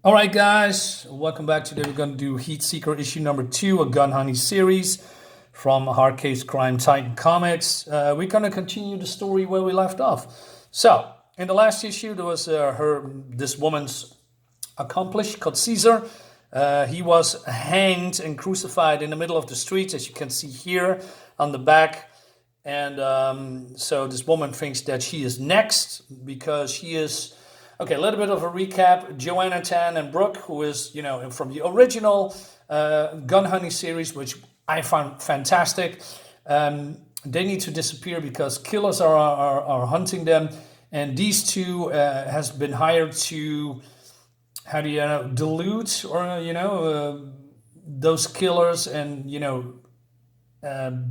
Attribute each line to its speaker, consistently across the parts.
Speaker 1: All right, guys, welcome back. Today we're going to do Heat Seeker issue number 2, a Gun Honey series from Hard Case Crime Titan Comics. We're going to continue the story where we left off. So, in the last issue, there was this woman's accomplice called Caesar. He was hanged and crucified in the middle of the street, as you can see here on the back. And so this woman thinks that she is next because she is... Okay, a little bit of a recap. Joanna Tan and Brooke, who is, from the original Gun Honey series, which I found fantastic. They need to disappear because killers are hunting them. And these two has been hired to, delude or, those killers and,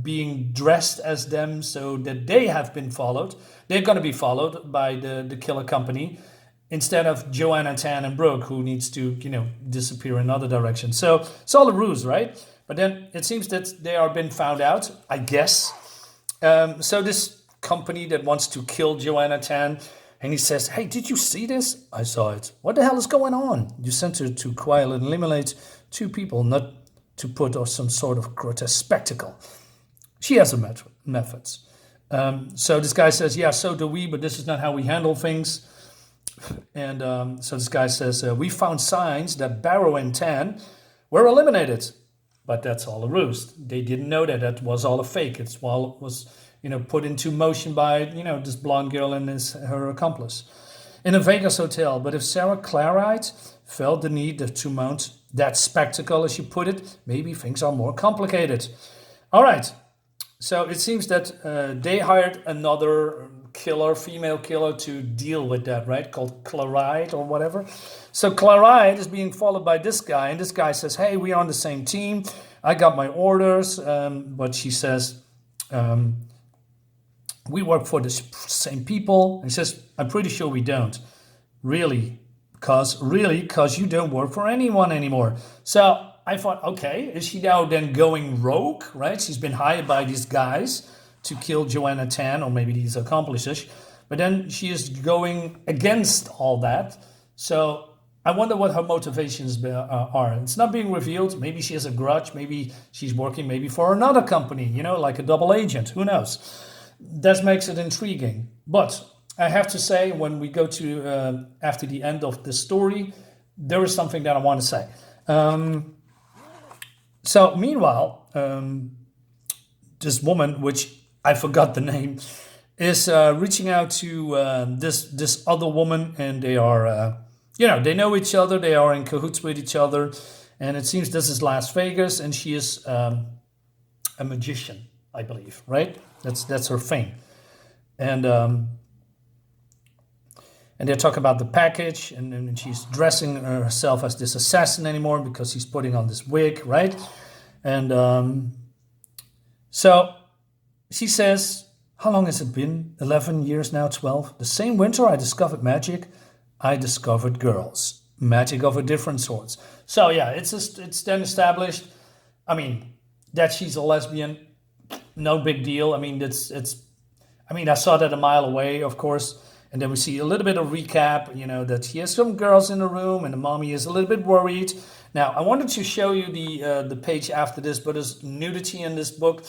Speaker 1: being dressed as them so that they have been followed. They're going to be followed by the killer company, instead of Joanna Tan and Brooke, who needs to, disappear in another direction. So it's all a ruse, right? But then it seems that they are being found out, I guess. So this company that wants to kill Joanna Tan, and he says, hey, did you see this? I saw it. What the hell is going on? You sent her to quietly eliminate 2 people, not to put on some sort of grotesque spectacle. She has her methods. So this guy says, yeah, so do we, but this is not how we handle things. And so this guy says, we found signs that Barrow and Tan were eliminated. But that's all a ruse. They didn't know that was all a fake. It was, put into motion by, this blonde girl and her accomplice in a Vegas hotel. But if Sarah Claride felt the need to mount that spectacle, as you put it, maybe things are more complicated. All right. So it seems that they hired another female killer, to deal with that, right? Called Claride or whatever. So Claride is being followed by this guy, and this guy says, hey, we are on the same team. I got my orders, but she says, we work for the same people. And he says, I'm pretty sure we don't. Really? Because you don't work for anyone anymore. So I thought, okay, is she now then going rogue, right? She's been hired by these guys to kill Joanna Tan, or maybe these accomplices, but then she is going against all that. So I wonder what her motivations are. It's not being revealed. Maybe she has a grudge. Maybe she's working maybe for another company, like a double agent. Who knows? That makes it intriguing. But I have to say, when we go to after the end of the story, there is something that I want to say. So meanwhile, this woman, which I forgot the name, is reaching out to this other woman, and they are, they know each other, they are in cahoots with each other, and it seems this is Las Vegas, and she is a magician, I believe, right? That's her thing, and they're talking about the package, and she's dressing herself as this assassin anymore because she's putting on this wig, right? And so she says, how long has it been? 11 years now, 12? The same winter I discovered magic, I discovered girls. Magic of a different sort. So yeah, it's then established. I mean, that she's a lesbian, no big deal. I mean, I saw that a mile away, of course. And then we see a little bit of recap, that she has some girls in the room and the mommy is a little bit worried. Now, I wanted to show you the page after this, but there's nudity in this book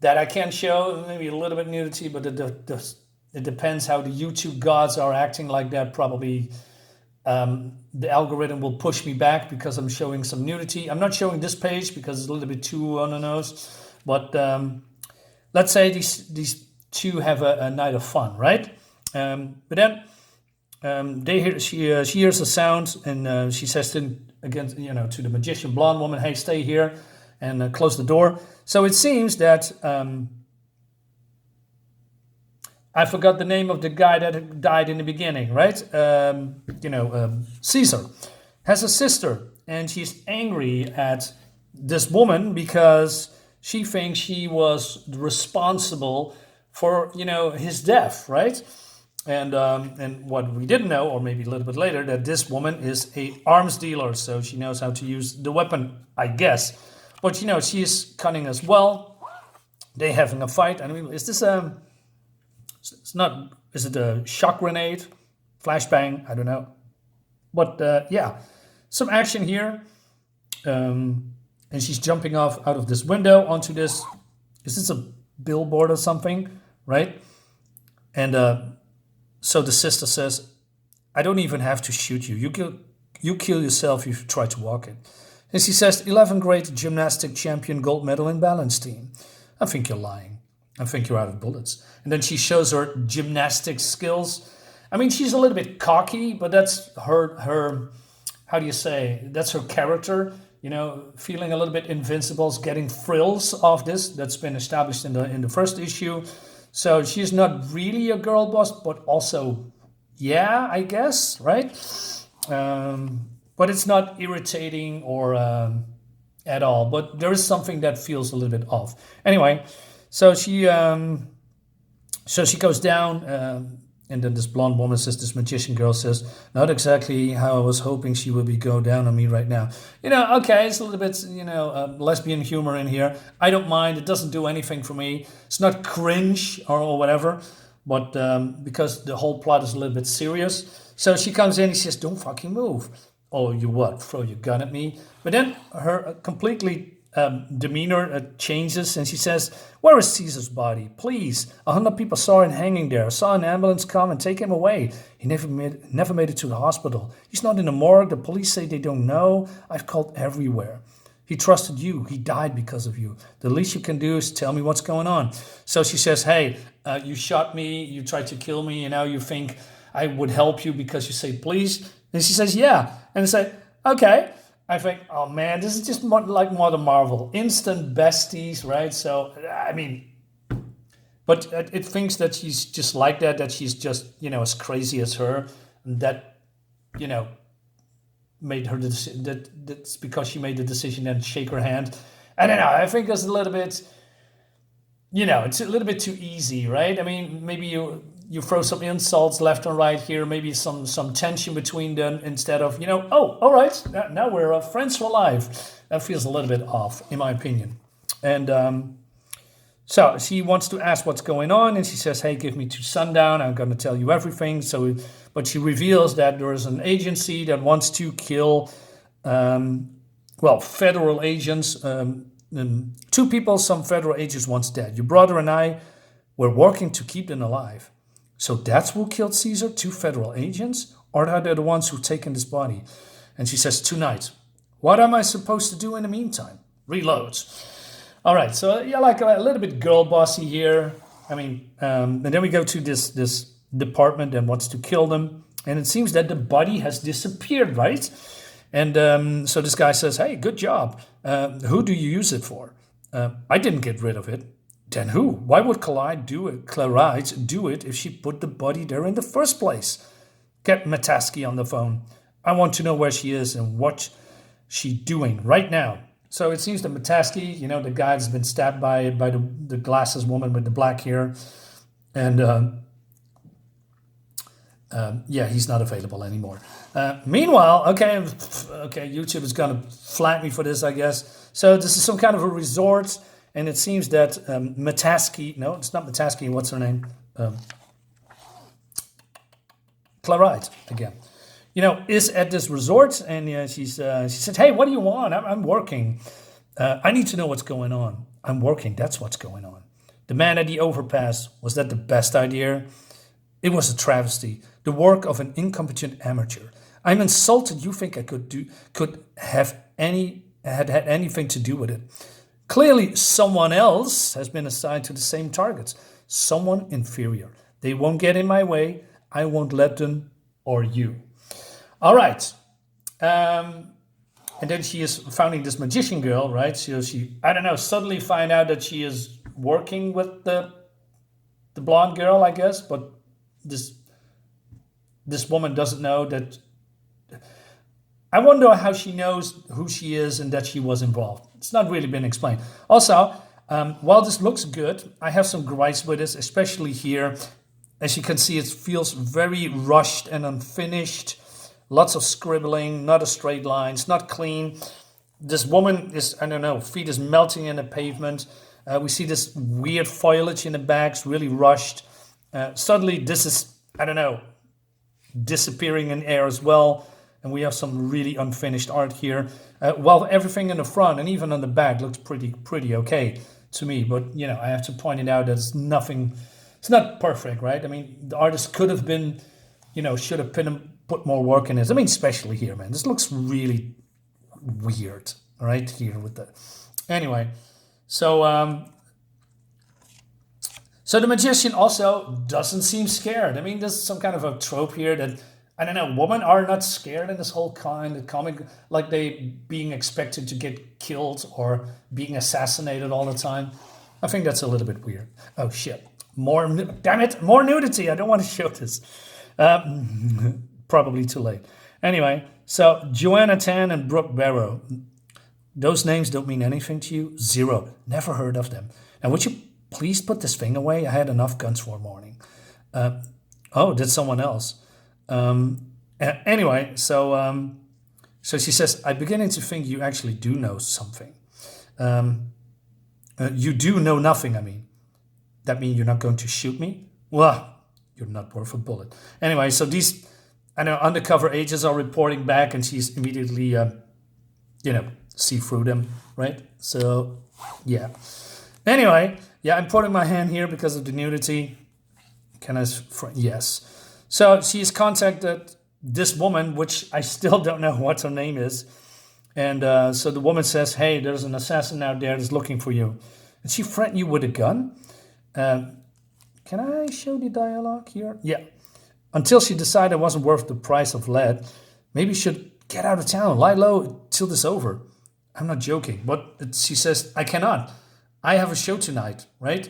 Speaker 1: that I can't show, maybe a little bit nudity, but it depends how the YouTube gods are acting like that. Probably the algorithm will push me back because I'm showing some nudity. I'm not showing this page because it's a little bit too on the nose. But let's say these two have a night of fun, right? But then she hears a sound, and she says to the magician blonde woman, hey, stay here, and close the door. So it seems that I forgot the name of the guy that died in the beginning, right? Caesar has a sister, and she's angry at this woman because she thinks she was responsible for, his death, right? And what we didn't know, or maybe a little bit later, that this woman is a arms dealer, so she knows how to use the weapon, I guess. But she is cunning as well. They having a fight. I mean, is this is it a shock grenade, flashbang? I don't know. But yeah, some action here. And she's jumping off out of this window onto this. Is this a billboard or something, right? And so the sister says, I don't even have to shoot you. You kill yourself if you try to walk it. And she says, 11th grade gymnastic champion, gold medal in balance team. I think you're lying. I think you're out of bullets. And then she shows her gymnastic skills. I mean, she's a little bit cocky, but that's her how do you say? That's her character. You know, feeling a little bit invincible, getting thrills off this. That's been established in the first issue. So she's not really a girl boss, but also, yeah, I guess, right? But it's not irritating or at all. But there is something that feels a little bit off. Anyway, so she goes down, and then this blonde woman says, this magician girl says, not exactly how I was hoping she would go down on me right now. You know, okay, it's a little bit, lesbian humor in here. I don't mind. It doesn't do anything for me. It's not cringe or whatever, but because the whole plot is a little bit serious. So she comes in and she says, don't fucking move. Oh, you what? Throw your gun at me? But then her completely demeanor changes, and she says, where is Caesar's body? Please. 100 people saw him hanging there. Saw an ambulance come and take him away. He never made it to the hospital. He's not in the morgue. The police say they don't know. I've called everywhere. He trusted you. He died because of you. The least you can do is tell me what's going on. So she says, hey, you shot me. You tried to kill me. And now you think I would help you because you say please. And she says, yeah. And I say, okay. I think, oh man, this is just like Mother Marvel. Instant besties, right? So, I mean, but it thinks that she's just like that she's just, as crazy as her. And that, made her, that's because she made the decision and shake her hand. I don't know, I think it's a little bit, it's a little bit too easy, right? I mean, maybe you throw some insults left and right here, maybe some tension between them instead of, oh, all right, now we're friends for life. That feels a little bit off, in my opinion. And so she wants to ask what's going on, and she says, hey, give me to sundown. I'm going to tell you everything. But she reveals that there is an agency that wants to kill, federal agents. 2 people, some federal agents once dead. Your brother and I were working to keep them alive. So that's who killed Caesar, 2 federal agents? Or are they the ones who've taken this body? And she says, tonight. What am I supposed to do in the meantime? Reload. All right, so yeah, like a little bit girl bossy here. I mean, and then we go to this department that wants to kill them. And it seems that the body has disappeared, right? And so this guy says, hey, good job. Who do you use it for? I didn't get rid of it. Then who? Why would Claride do it if she put the body there in the first place? Get Mataski on the phone. I want to know where she is and what she's doing right now. So it seems that Mataski, the guy has been stabbed by the glasses woman with the black hair. And he's not available anymore. Meanwhile, okay, YouTube is going to flag me for this, I guess. So this is some kind of a resort. And it seems that Mataski, no, it's not Mataski, what's her name? Claride, again. Is at this resort, and she said, hey, what do you want? I'm working. I need to know what's going on. I'm working, that's what's going on. The man at the overpass, was that the best idea? It was a travesty, the work of an incompetent amateur. I'm insulted you think I could have had anything to do with it. Clearly, someone else has been assigned to the same targets. Someone inferior. They won't get in my way. I won't let them, or you. All right. And then she is founding this magician girl, right? So she, I don't know, suddenly find out that she is working with the blonde girl, I guess. But this woman doesn't know that. I wonder how she knows who she is and that she was involved. It's not really been explained. Also, while this looks good, I have some gripes with this, especially here. As you can see, it feels very rushed and unfinished. Lots of scribbling, not a straight line, it's not clean. This woman is, I don't know, feet is melting in the pavement. We see this weird foliage in the bags, really rushed. Suddenly, this is, I don't know, disappearing in air as well. and we have some really unfinished art here. While everything in the front and even on the back looks pretty okay to me. But you know, I have to point it out that it's nothing. It's not perfect, right? I mean, the artist could have been, you know, should have put more work in it. I mean, especially here, man. This looks really weird, right here with the. Anyway, so so the magician also doesn't seem scared. I mean, there's some kind of a trope here that, I don't know, women are not scared in this whole kind of comic, like they being expected to get killed or being assassinated all the time. I think that's a little bit weird. Oh shit. Damn it, more nudity. I don't want to show this. Probably too late. Anyway, so Joanna Tan and Brooke Barrow. Those names don't mean anything to you? Zero. Never heard of them. Now, would you please put this thing away? I had enough guns for a morning. Oh, did someone else? Anyway, so she says, I'm beginning to think you actually do know something. You do know nothing, I mean. That mean you're not going to shoot me? Well, you're not worth a bullet. Anyway, so these, I know, undercover agents are reporting back, and she's immediately, you know, see through them, right? So, yeah. Anyway, yeah, I'm putting my hand here because of the nudity. Can I? Yes. So she's contacted this woman, which I still don't know what her name is. And so the woman says, hey, there's an assassin out there that's looking for you. And she threatened you with a gun? Can I show the dialogue here? Yeah. Until she decided it wasn't worth the price of lead. Maybe she should get out of town, lie low till this over. I'm not joking, but she says, I cannot. I have a show tonight, right?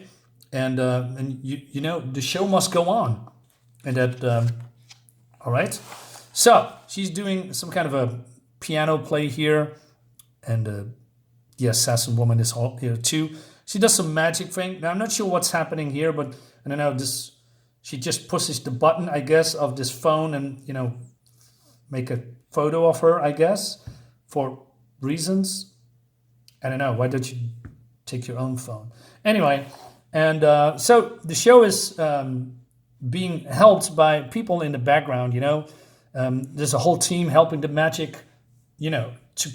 Speaker 1: And you know, the show must go on. And that, all right? So she's doing some kind of a piano play here. And the assassin woman is here too. She does some magic thing. Now, I'm not sure what's happening here, but I don't know, this. She just pushes the button, I guess, of this phone and, you know, make a photo of her, I guess, for reasons. I don't know. Why don't you take your own phone? Anyway, and so the show is being helped by people in the background, you know. There's a whole team helping the magic, you know, to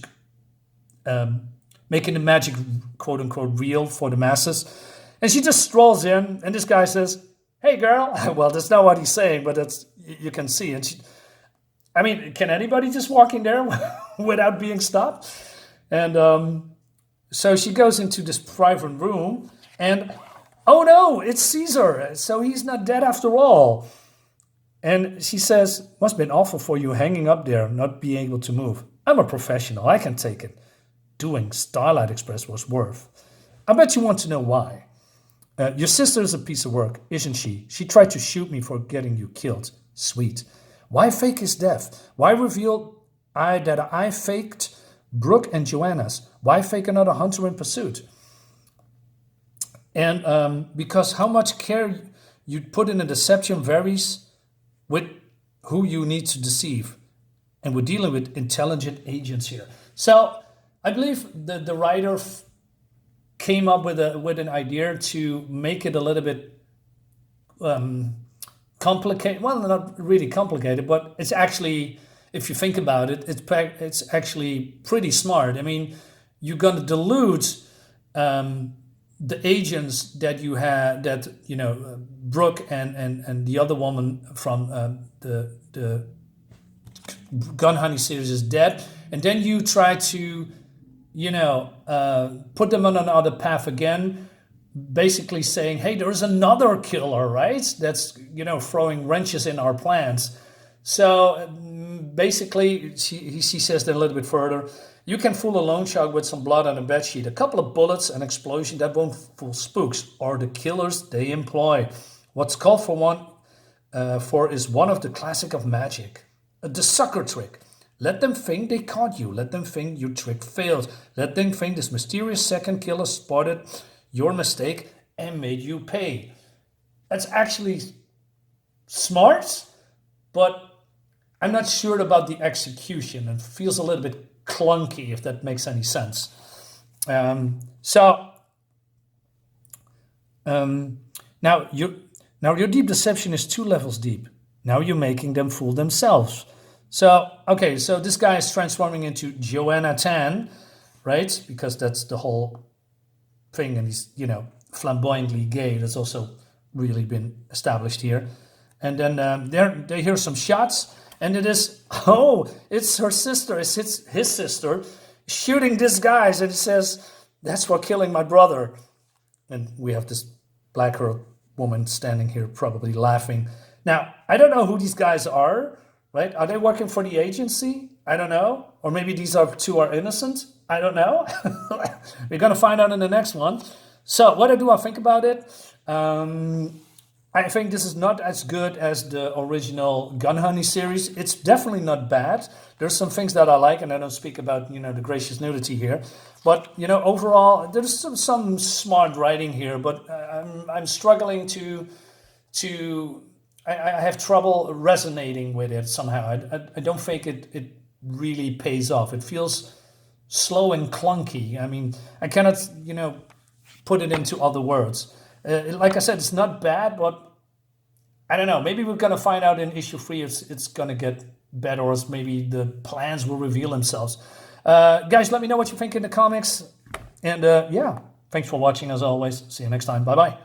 Speaker 1: making the magic, quote unquote, real for the masses. And she just strolls in, and this guy says, hey, girl. Well, that's not what he's saying, but that's, you can see. And she, I mean, can anybody just walk in there without being stopped? And so she goes into this private room, and oh no, it's Caesar. So he's not dead after all. And she says, must have been awful for you hanging up there, not being able to move. I'm a professional. I can take it. Doing Starlight Express was worth. I bet you want to know why. Your sister is a piece of work, isn't she? She tried to shoot me for getting you killed. Sweet. Why fake his death? Why reveal that I faked Brooke and Joanna's? Why fake another hunter in pursuit? And because how much care you put in a deception varies with who you need to deceive. And we're dealing with intelligent agents here. So I believe the writer came up with an idea to make it a little bit complicated. Well, not really complicated, but it's actually, if you think about it, it's actually pretty smart. I mean, you're going to delude the agents that you had, that, you know, Brooke and the other woman from the Gun Honey series is dead, and then you try to, you know, put them on another path again, basically saying, hey, there's another killer, right? That's, you know, throwing wrenches in our plans. So basically, she says that a little bit further. You can fool a loan shark with some blood on a bedsheet, a couple of bullets, an explosion, that won't fool spooks or the killers they employ. What's called for is one of the classic of magic, the sucker trick. Let them think they caught you. Let them think your trick failed. Let them think this mysterious second killer spotted your mistake and made you pay. That's actually smart, but I'm not sure about the execution. It feels a little bit clunky, if that makes any sense. Now your deep deception is 2 levels deep. Now you're making them fool themselves. So, okay, so this guy is transforming into Joanna Tan, right? Because that's the whole thing, and he's, flamboyantly gay. That's also really been established here. And then they hear some shots, and it's her sister, it's his sister, shooting these guys, and he says, "That's for killing my brother." And we have this black girl woman standing here probably laughing. Now, I don't know who these guys are, right? Are they working for the agency? I don't know. Or maybe these two are innocent. I don't know. We're going to find out in the next one. So what do I think about it? I think this is not as good as the original Gun Honey series. It's definitely not bad. There's some things that I like, and I don't speak about, the gracious nudity here. But, overall, there's some smart writing here, but I'm struggling I have trouble resonating with it somehow. I don't think it really pays off. It feels slow and clunky. I mean, I cannot, put it into other words. Like I said, it's not bad, but I don't know. Maybe we're going to find out in issue 3 it's going to get better, or maybe the plans will reveal themselves. Guys, let me know what you think in the comics. And yeah, thanks for watching as always. See you next time. Bye-bye.